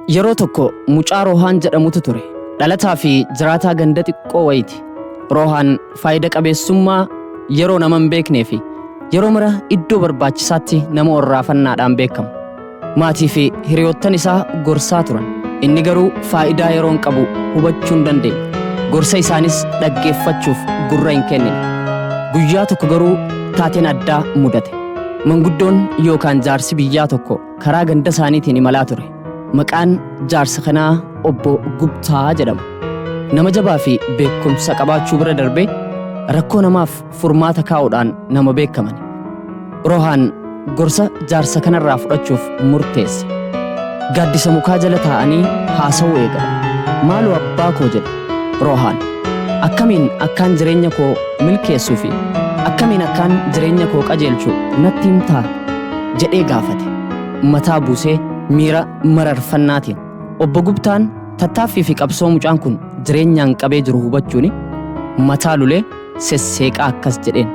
Yeroo tokko mucaa Roohaan jedhamutu ture. Dhalataa fi jiraataa ganda xiqqoo wayiiti. Roohaan faayida qabeessummaa yeroo nama hin beeknee fi yeroo mara iddoo barbaachisaatti nama warraafannaadhaan beekamu. Maatii fi hiriyoottan isaa gorsaa turan. Inni garuu faayidaa yeroo hin qabu hubachuu hin dandeenye. Gorsa isaanis dhaggeeffachuuf gurra hin kennine. Guyyaa tokko garuu taateen addaa mudate. Manguddoon yookaan jaarsi biyyaa tokko karaa ganda isaaniitiin imalaa ture. Maqaan jaarsa kanaa obbo Gubtaa jedhama. Nama jabaa fi beekumsa qabaachuu bira darbee rakkoo namaaf furmaata kaa'uudhaan nama beekaman. Roohaan gorsa jaarsa kanarraa fudhachuuf murteesse. Gaaddisa mukaa jala taa'anii haasa'uu eegala. Maaloo abbaa koo jedhe Roohaan. Akkamiin akkaan jireenya koo milkeessuu fi akkamiin akkaan jireenya koo qajeelchuu natti himtaa jedhee gaafate. Mataa buusee miira mararfannaatiin obbo Gubtaan tattaaffii fi qabsoo mucaan kun jireenyaan qabee jiru hubachuuni mataa lulee sesseeqaa akkas jedheen.